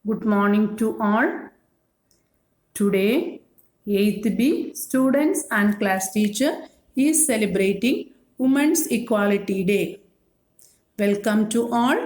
Good morning to all. Today, 8th B students and class teacher is celebrating Women's Equality Day. Welcome to all.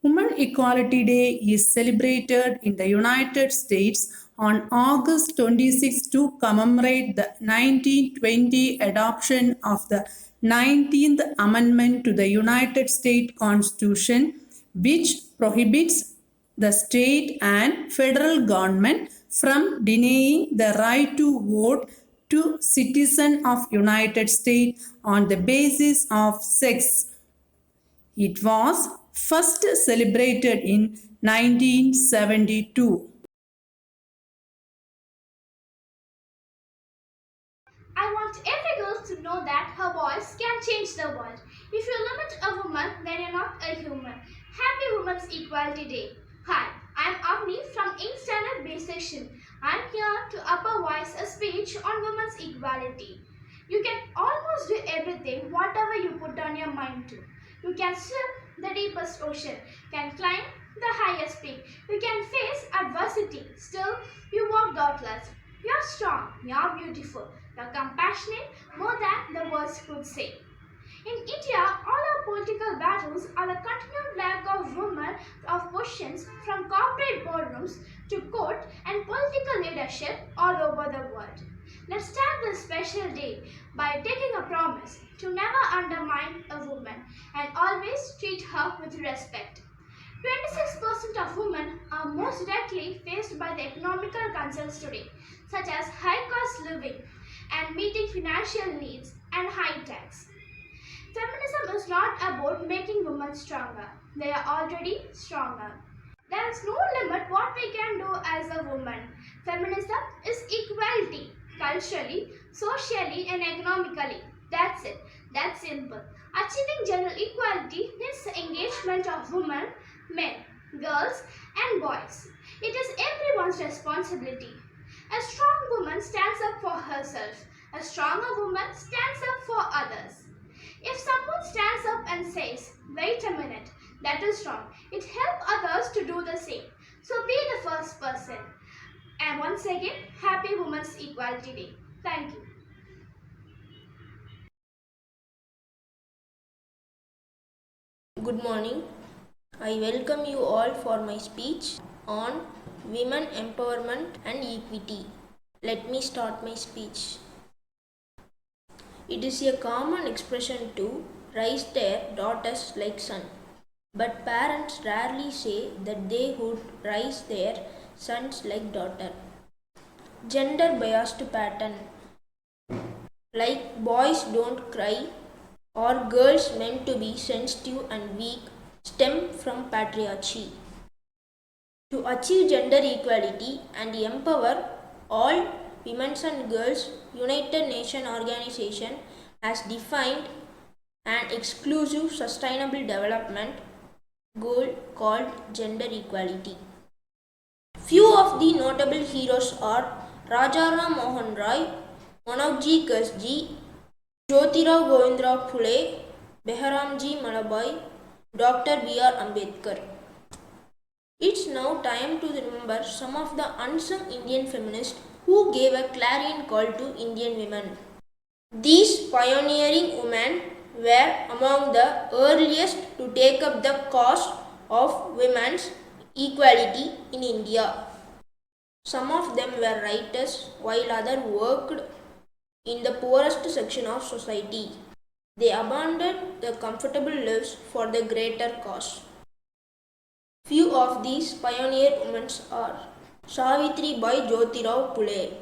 Women Equality Day is celebrated in the United States on August 26 to commemorate the 1920 adoption of the 19th Amendment to the United States Constitution, which prohibits the state and federal government from denying the right to vote to citizens of United States on the basis of sex. It was first celebrated in 1972. I want every girl to know that her voice can change the world. If you limit a woman, then you're not a human. Happy Women's Equality Day. Hi, I'm Avni from 8th Standard B section. I'm here to upper voice a speech on women's equality. You can almost do everything, whatever you put on your mind to. You can swim the deepest ocean, can climb the highest peak. You can face adversity, still you walk doubtless. You're strong, you're beautiful, you're compassionate, more than the words could say. In India, all our political battles are the continued lack of women of positions from corporate boardrooms to court and political leadership all over the world. Let's start this special day by taking a promise to never undermine a woman and always treat her with respect. 26% of women are most directly faced by the economical concerns today, such as high cost living and meeting financial needs and high tax. Feminism is not about making women stronger. They are already stronger. There is no limit what we can do as a woman. Feminism is equality, culturally, socially and economically. That's it. That's simple. Achieving gender equality needs the engagement of women, men, girls and boys. It is everyone's responsibility. A strong woman stands up for herself. A stronger woman stands up for others. If someone stands up and says, wait a minute, that is wrong, it helps others to do the same. So be the first person. And once again, Happy Women's Equality Day. Thank you. Good morning. I welcome you all for my speech on women empowerment and equity. Let me start my speech. It is a common expression to raise their daughters like son, but parents rarely say that they would raise their sons like daughter. Gender biased pattern like boys don't cry or girls meant to be sensitive and weak stem from patriarchy. To achieve gender equality and empower all women and girls, United Nations Organization has defined an exclusive sustainable development goal called gender equality. Few of the notable heroes are Rajaram Mohan Roy, Manokji Kasji, Jyotirao Govindra Phule, Behramji Malabhai, Dr. B.R. Ambedkar. It's now time to remember some of the unsung Indian feminists who gave a clarion call to Indian women. These pioneering women were among the earliest to take up the cause of women's equality in India. Some of them were writers while others worked in the poorest section of society. They abandoned their comfortable lives for the greater cause. Few of these pioneer women are Savitri Bai Jyotirao Phule,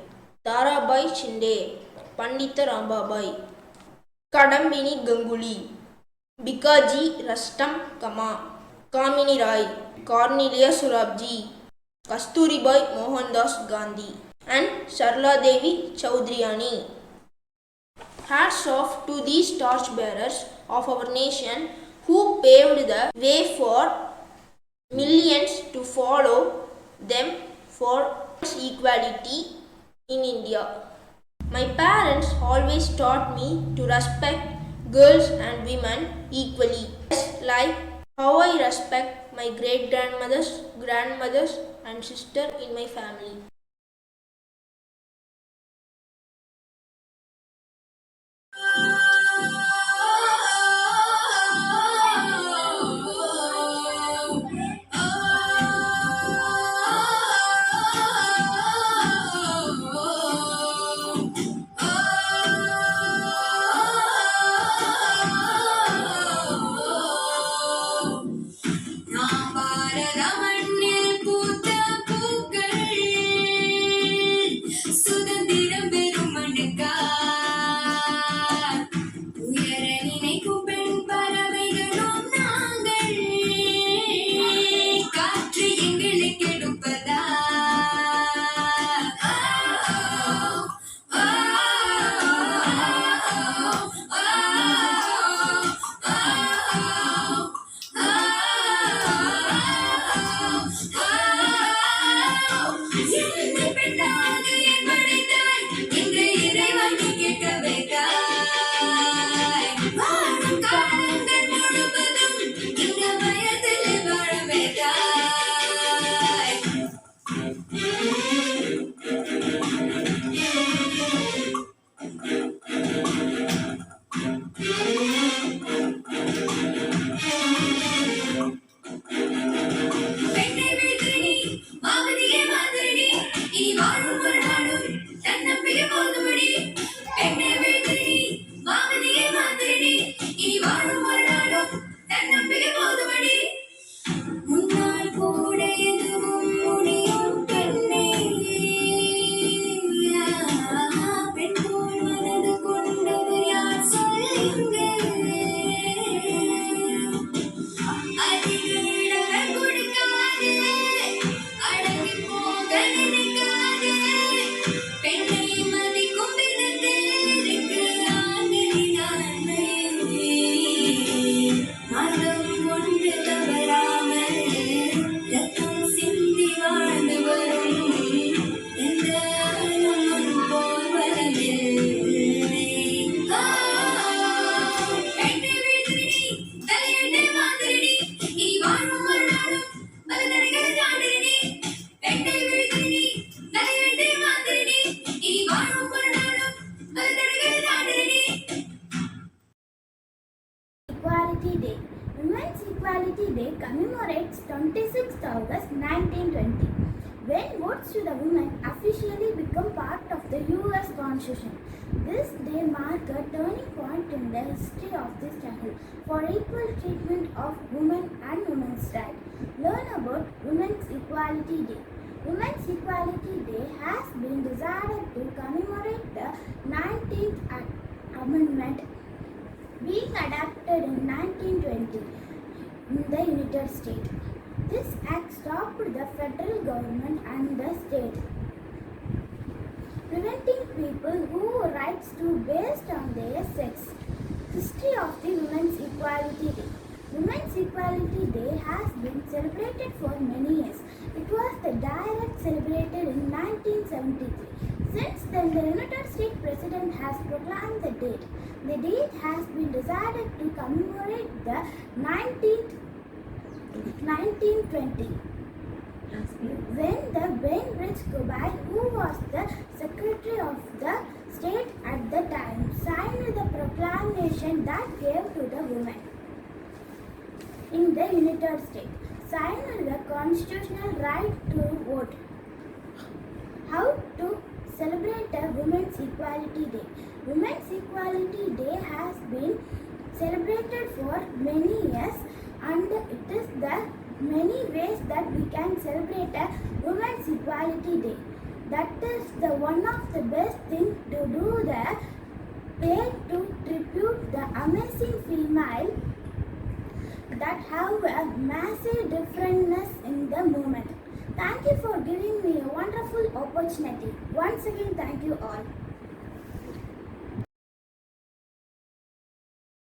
Tarabai Shinde, Pandita Rambabai, Kadambini Ganguly, Bikaji Rastam Kama, Kamini Rai, Cornelius Surabji, Kasturibai Mohandas Gandhi, and Sarla Devi Chaudhryani. Hats off to these torchbearers of our nation who paved the way for millions to follow them for equality in India. My parents always taught me to respect girls and women equally, just like How I respect my great grandmothers, and sister in my family. நாம் பாரத மண்ணில் பூத்த பூக்கள் சுதந்திரம் பெறும் மண்ணுக்காய் உயர நினைக்கும் பெண் பறவைகளும் நாங்கள் காற்று எங்களுக்கு எடுப்பதா முன்னால் கூட எதுவும் முடியும் பெண்ணே பெண் போல் மனது கொண்டவர் யார் சொல்லுங்க அதிக இடம் கொடுக்காது அடங்கி போக நினைக்காது பெண்ணை மதிக்கும் விதத்தில் இருக்கு ஆண்களின் ஆண்மை மனம் ஒன்று தவறாமல் ரத்தம் சிந்தி வாழ்ந்து வரும் எந்த அனுமன் போல் வரவில்லை பெண்ணை வீழ்த்தினி தலையெண்ணை மாதிரினி இனி வாழும் ஒரு நாளும் பல தடைகளை தாண்டினி பெண்ணை வீழ்த்தினி தலையெண்ணை மாதிரினி இனி வாழும் ஒரு நாளும் பல தடைகளை தாண்டினி Equality Day. Women's Equality Day commemorates 26th August 1920, when votes to the women officially become part of the US Constitution. This day marked a turning point in the history of the struggle for equal treatment of women and women's rights. Learn about Women's Equality Day. Women's Equality Day has been decided to commemorate the 19th Amendment being adopted in 1920 in the United States. This act stopped the federal government and the state, preventing people who rights to based on their sex. History of the Women's Equality Day. Women's Equality Day has been celebrated for many years. It was the direct celebrated in 1973. Since then, the United States President has proclaimed the date. The date has been decided to commemorate the 1920, when the Bainbridge Corbett, who was the Secretary of the State at the time, signed the proclamation that gave to the women in the United States, signed the constitutional right to vote. How to celebrate the Women's Equality Day? Women's Equality Day has been celebrated for many years, and it is the many ways that we can celebrate a Women's Equality Day. That is the one of the best thing to do, the pay to tribute the amazing female that have a massive differentness in the movement. Thank you for giving me a wonderful opportunity. Once again, thank you all.